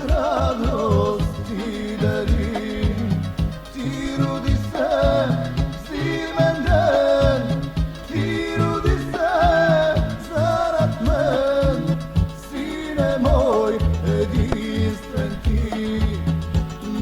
radosti darim. Ti rodi se zimen den, ti rodi se zarad men, sine moj jedinstven ti,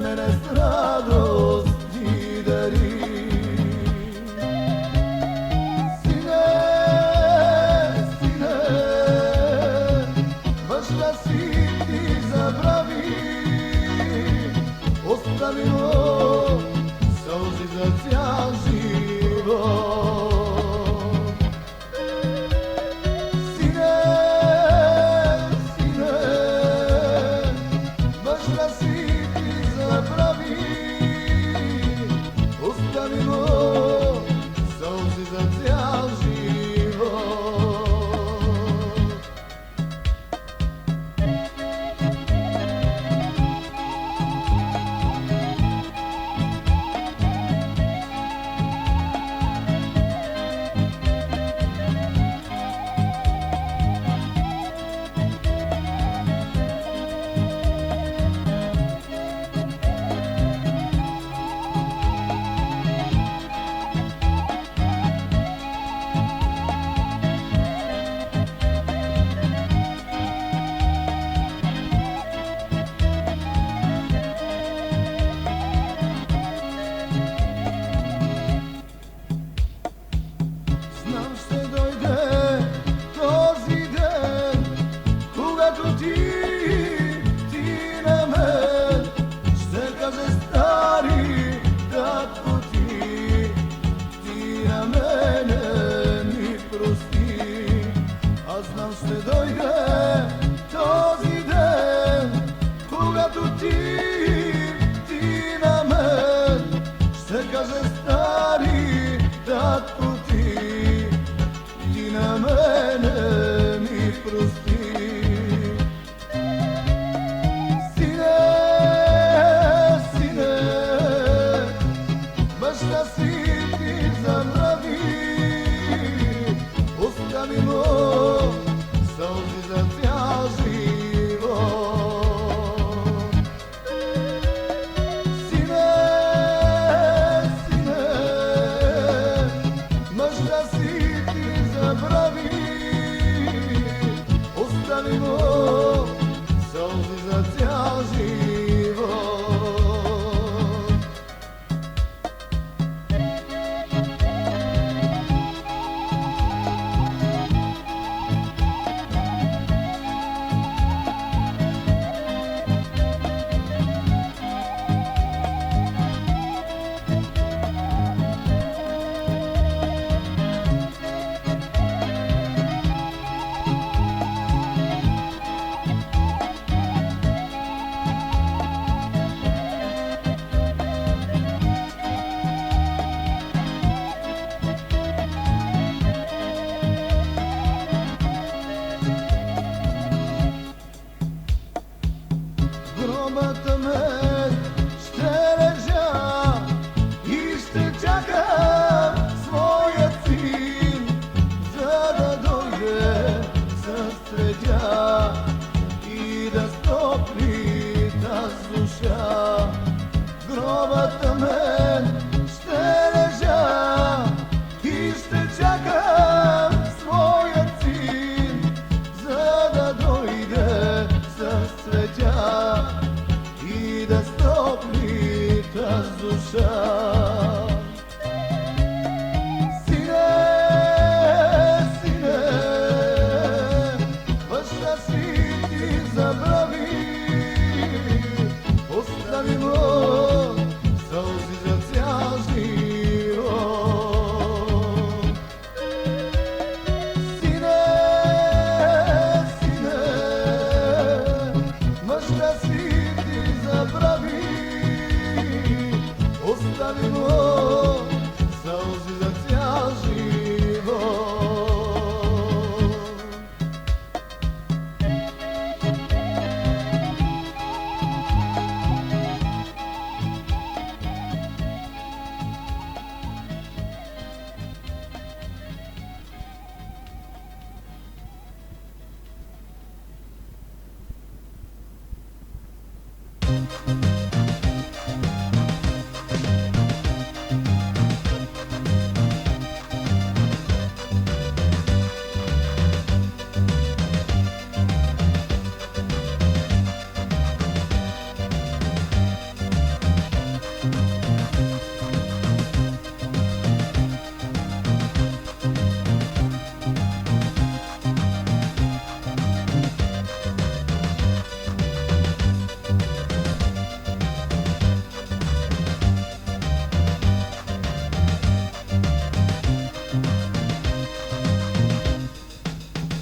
mene s radosti darim. Sine, sine, baš da si ti zabravi, ostavimo solzi za cijel život. Sine, sine, baš da si ti zabravi, ostavimo solzi za cijel život. Znam ще дойде този ден, когато ти на мен ще каже стари татко ти на мене ми прости. Аз знам ще дойде този ден, когато ти на мен ще каже стари татко ти на мене ми прости. Сине, сине, баща си ти забрави, оставимо сълзи за цял живот. Сине, сине, баща си ти забрави, оставимо сълзи за цял живот. Гробата мен ще лежа и ще чакам своя син, за да дойде с цветя и да стопли тази душа. Гробата мен ще лежа и ще чакам своя син, за да дойде с цветя и да стопли тази душа. Сине, сине, баща си ти забрави, оставимо сълзи за цял живот. Сине, сине, баща си ти забрави, оставимо сълзи за цял живот.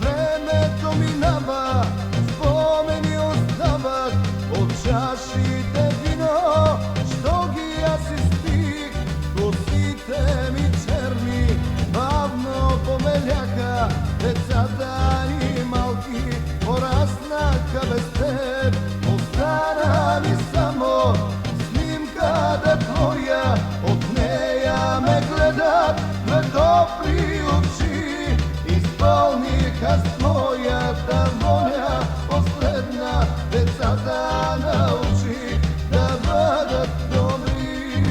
Времето минава, спомени остават от чашите вино, що ги аз изпих. Косите ми черни бавно помеляха, децата ни малки пораснаха без теб. Остана ми само снимката твоя, от нея ме гледат две топли очи. Изпълних аз твоята воля последна, децата научих да бъдат добри.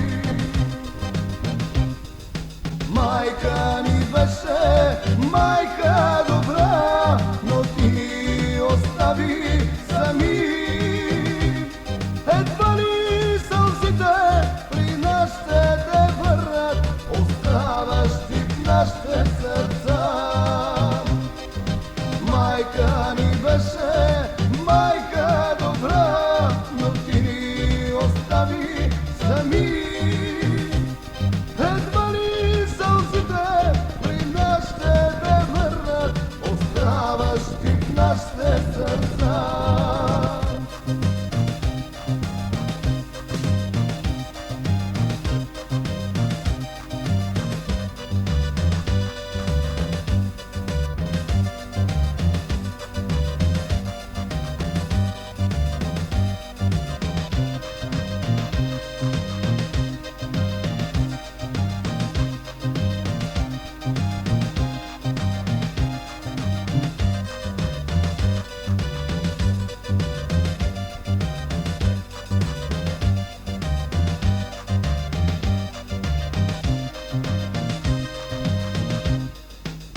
Майка ни беше майка добра, но ти ни остави сами. Едва ли сълзите при нас ще те върнат, оставаш ти в нашите сърца. Майка ни беше майка добра, но ти ни остави сами. Едва ли сълзите при нас ще те върнат, оставаш ти в нашите сърца.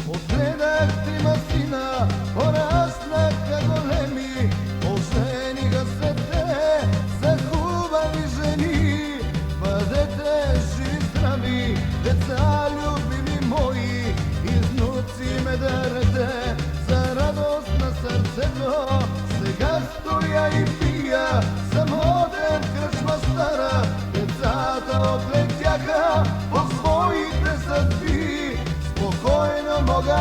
Отгледах трима сина, пораснаха големи, ожениха се те за хубави жени. Бъдете живи, здрави, деца любими мои, и внуци ме дърте за радост на сърцето. Сега стоя и пия самотен в кръчма стара, децата отлетяха по своите съдби. Спокойно мога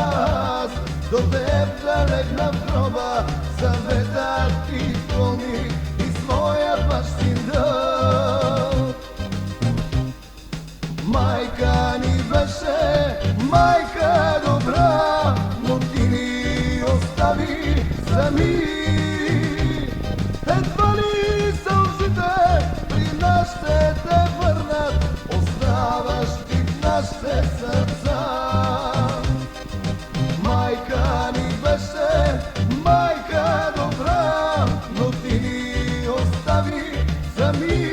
аз до теб да легна в гроба, заветът ти изпълних и своя бащин дълг. Майка ни беше майка добра, но ти ни остави сами. Едва ли сълзите при нас ще те върнат, оставаш ти в нашите сърца. Майка ни беше майка добра, но ти ни остави сами.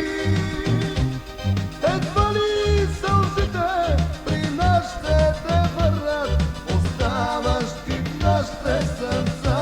Едва ли сълзите при нас ще те върнат, оставаш ти в нашите сърца.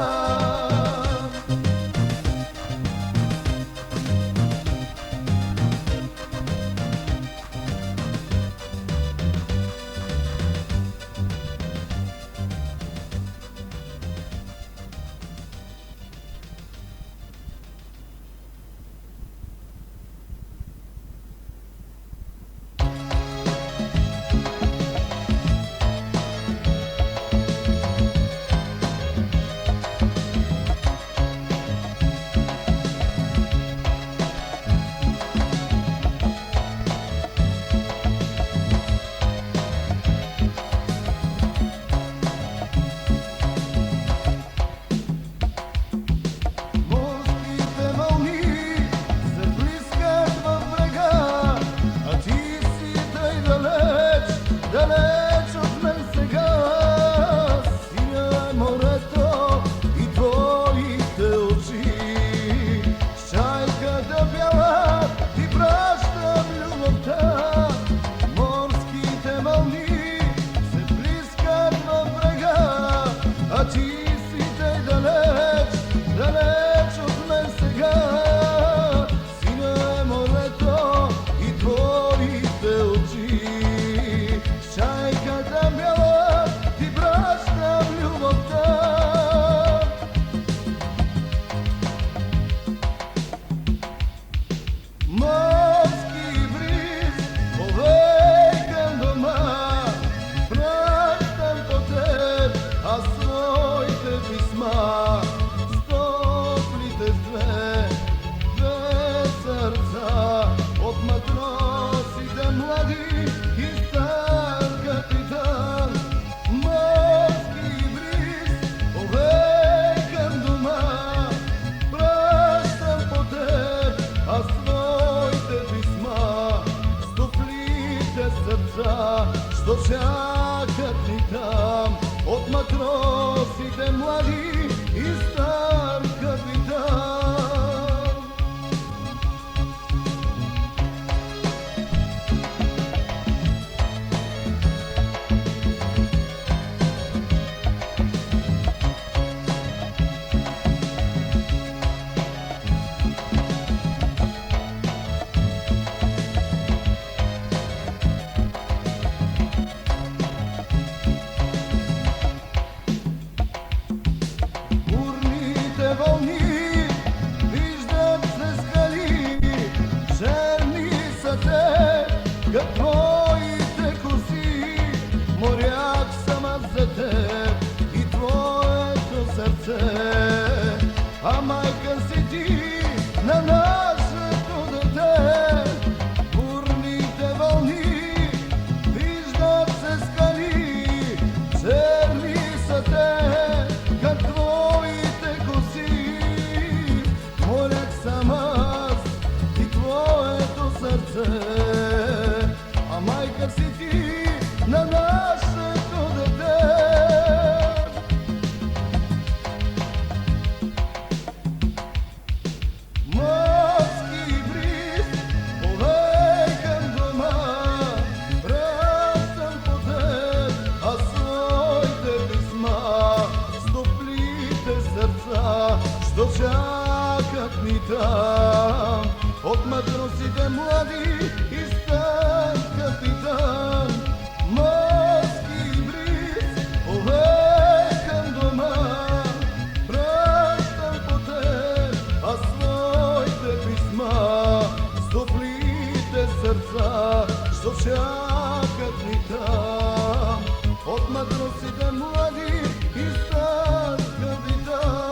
što čakat ni tam, od matrosite mladi i star kapitan. Kad tvojite kosi, morjak sam za teb i tvoje to srce, a majka si ti na naše to dete. Burnite volni, viždat se skali, černi sa te, kad tvojite kosi, morjak sam i tvoje to srce. Majka si ti na naše to dete. Morski bris povekam doma, vraćam po te, a svojte pisma stoplite srca, što čakat ni tam, od matrosite mladi i star kapitan. Morski bris povekam doma, praštam po te, a svojte pisma stoplite srca, što čakat ni tam, od matrosite mladi i star kapitan.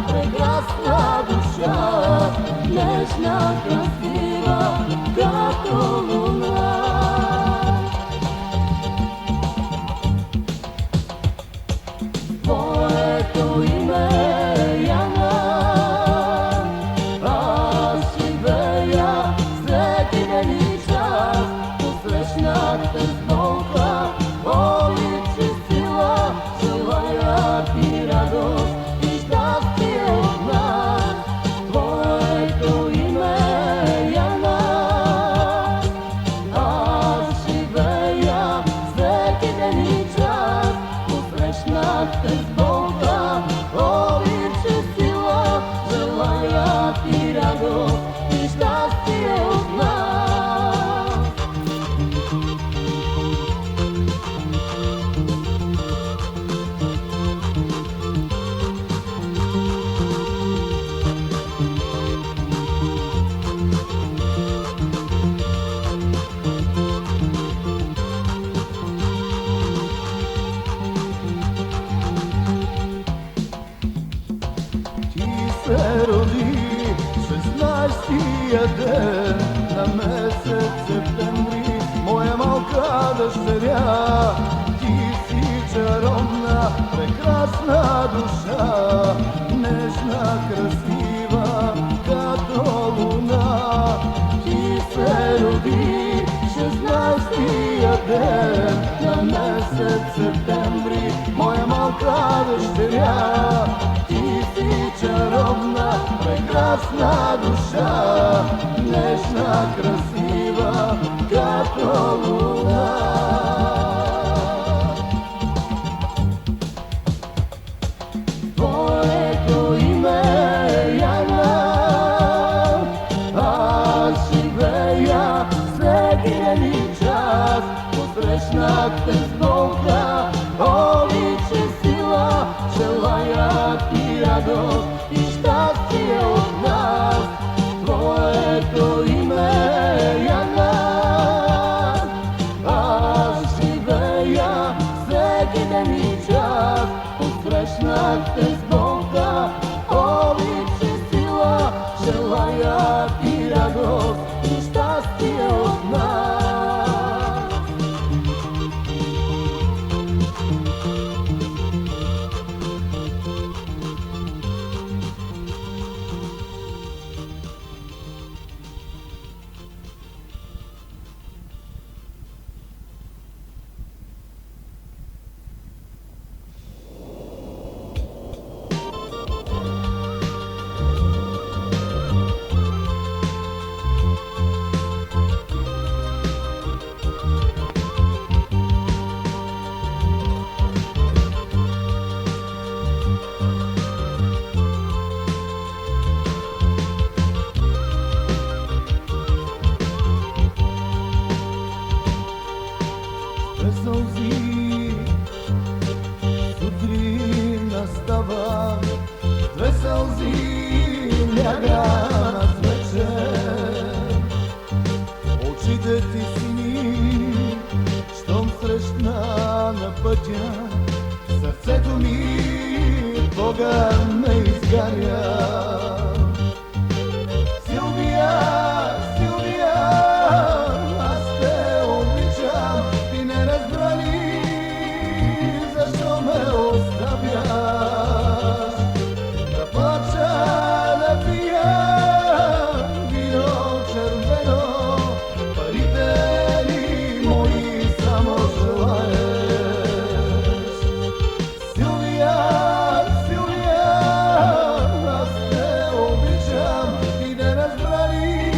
Прекрасна душа, нежна, красива, като луна. Твоето име е Яна, аз живея всеки ден и час, посрещнат с болка, обич и сила, желая ти радост. се роди 16-тия ден на месец септември, моя малка дъщеря. Ти си чаровна, прекрасна душа, нежна, красива, като луна. ден на месец септември, моя малка дъщеря. Ти си чаровна, прекрасна душа, нежна, красива, като луна. Твоето име е Яна, аз живея всеки ден и час. Посрещнах те с болка, обич и сила, желая ти радост и щастие от нас. Твоето име е Яна, аз живея всеки ден и час. Посрещнах те с болка, обич и сила, желая ти радост и щастие от нас. Сълзи, сутрин настава, две сълзи лягат вечер. Очите ти сини, щом срещна на пътя, сърцето ми Бога ме изгаря. Силвия, Силвия, аз те обичам, ти не разбра ли защо ме оставяш? Да плача, да пия вино червено, парите ли мои само желаеш? Силвия, Силвия, аз те обичам, ти не разбра ли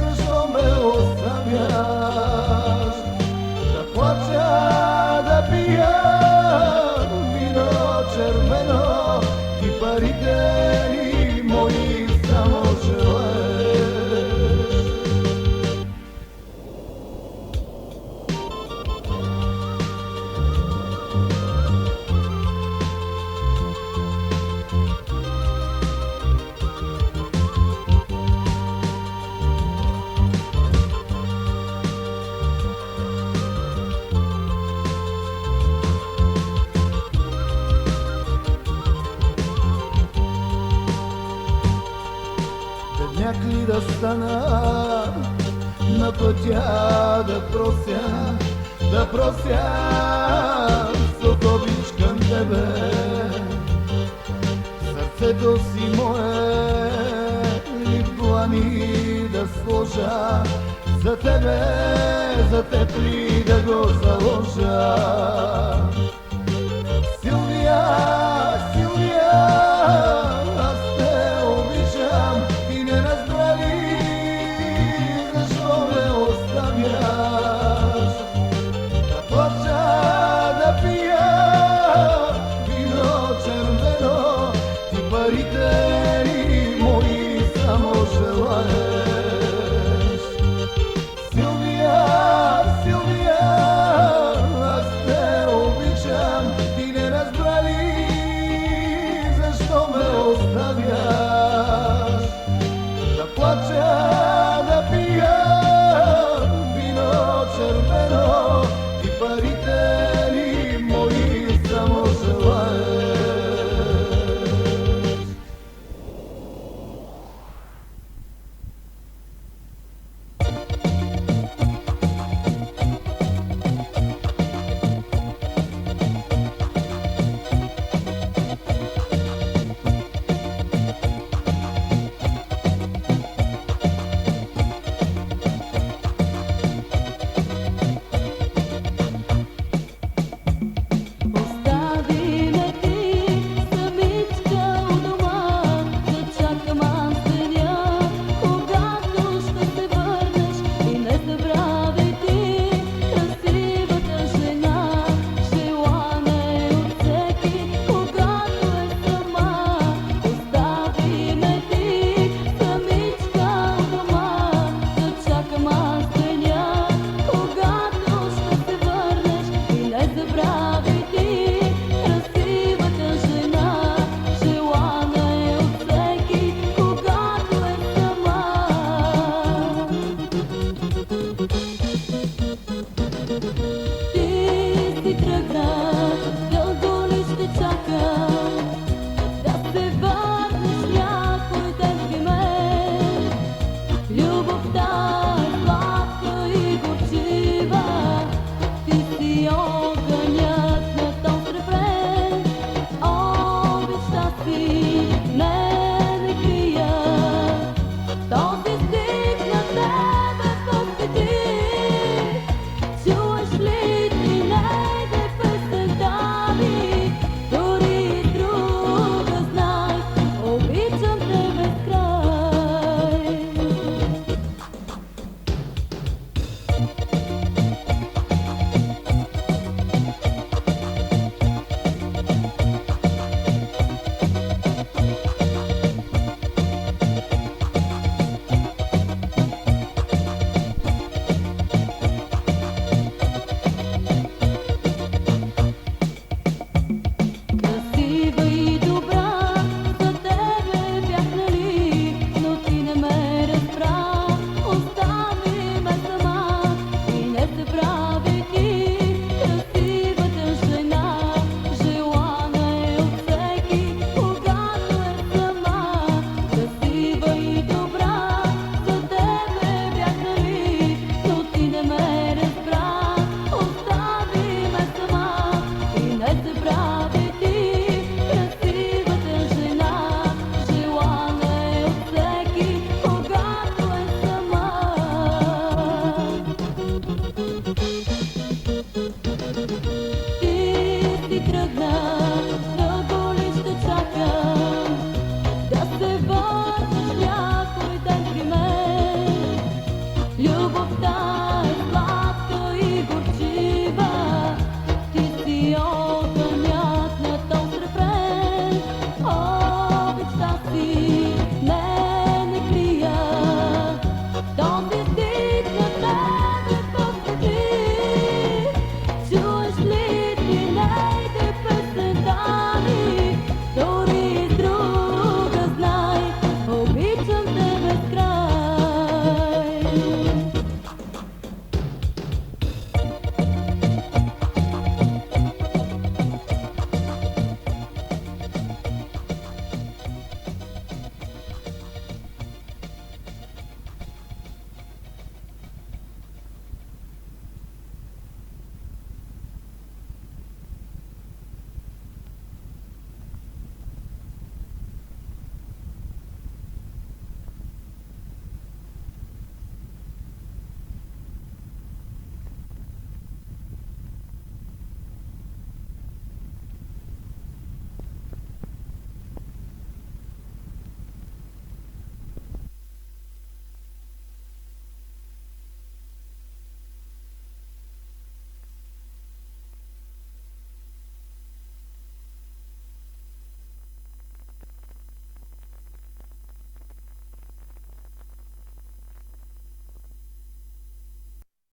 защо ме оставяш? Да плача, да пия вино червено, ти парите ли мои само желаеш? Бедняк ли да стана, на пътя да прося с обич към тебе. Сърцето си мое ли плани да сложа, за тебе, за теб ли да го заложа? Силвия,